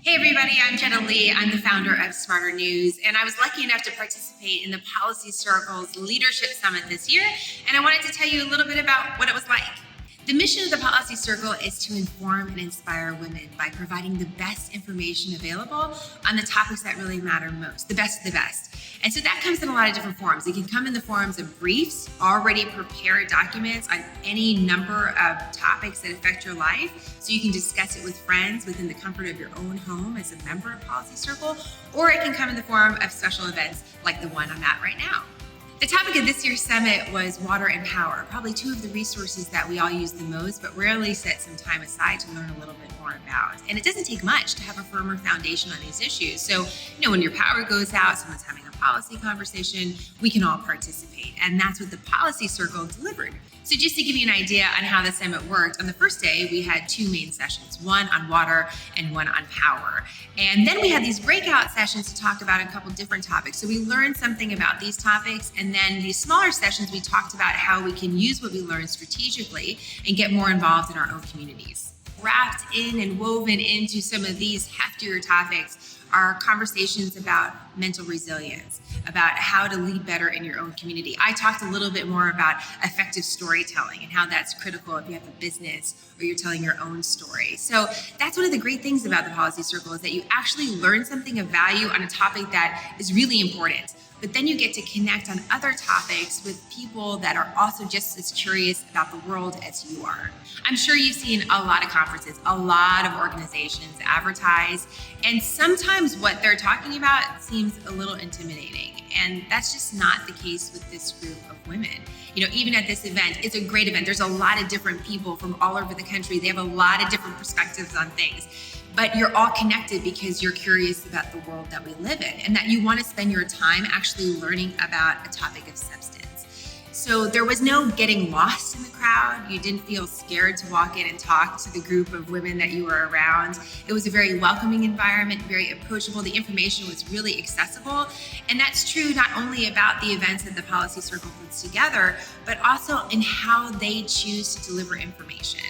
Hey everybody, I'm Jenna. I'm the founder of SmartHER News, and I was lucky enough to participate in the Policy Circle's Leadership Summit this year, and I wanted to tell you a little bit about what it was like. The mission of the Policy Circle is to inform and inspire women by providing the best information available on the topics that really matter most, the best of the best. And so that comes in a lot of different forms. It can come in the forms of briefs, already prepared documents on any number of topics that affect your life, so you can discuss it with friends within the comfort of your own home as a member of Policy Circle, or it can come in the form of special events like the one I'm at right now. The topic of this year's summit was water and power, probably two of the resources that we all use the most, but rarely set some time aside to learn a little bit more about. And it doesn't take much to have a firmer foundation on these issues. So, when your power goes out, someone's having a policy conversation, we can all participate. And that's what the Policy Circle delivered. So just to give you an idea on how the summit worked, on the first day, we had two main sessions, one on water and one on power. And then we had these breakout sessions to talk about a couple different topics. So we learned something about these topics, and then these smaller sessions, we talked about how we can use what we learned strategically and get more involved in our own communities. Wrapped in and woven into some of these heftier topics are conversations about mental resilience, about how to lead better in your own community. I talked a little bit more about effective storytelling and how that's critical if you have a business or you're telling your own story. So that's one of the great things about the Policy Circle, is that you actually learn something of value on a topic that is really important. But then you get to connect on other topics with people that are also just as curious about the world as you are. I'm sure you've seen a lot of conferences, a lot of organizations advertise, and sometimes what they're talking about seems a little intimidating. And that's just not the case with this group of women. Even at this event, it's a great event. There's a lot of different people from all over the country. They have a lot of different perspectives on things. But you're all connected because you're curious about the world that we live in, and that you want to spend your time actually learning about a topic of substance. So there was no getting lost in the crowd. You didn't feel scared to walk in and talk to the group of women that you were around. It was a very welcoming environment, very approachable. The information was really accessible. And that's true not only about the events that the Policy Circle puts together, but also in how they choose to deliver information.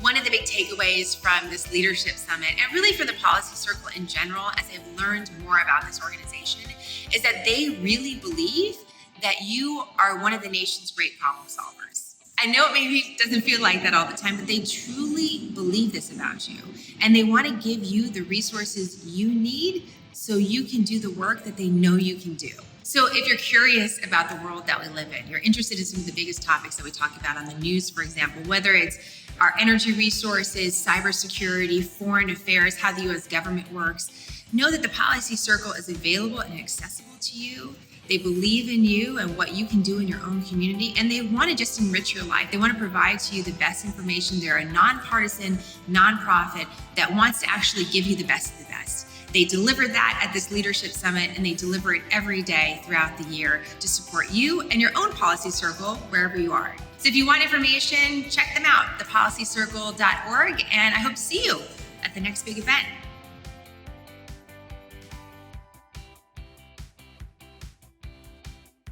One of the big takeaways from this leadership summit, and really for the Policy Circle in general, as I've learned more about this organization, is that they really believe that you are one of the nation's great problem solvers. I know it maybe doesn't feel like that all the time, but they truly believe this about you. And they want to give you the resources you need so you can do the work that they know you can do. So if you're curious about the world that we live in, you're interested in some of the biggest topics that we talk about on the news, for example, whether it's our energy resources, cybersecurity, foreign affairs, how the U.S. government works, know that the Policy Circle is available and accessible to you. They believe in you and what you can do in your own community, and they want to just enrich your life. They want to provide to you the best information. They're a nonpartisan nonprofit that wants to actually give you the best of the best. They deliver that at this leadership summit, and they deliver it every day throughout the year to support you and your own Policy Circle wherever you are. So if you want information, check them out, thepolicycircle.org, and I hope to see you at the next big event.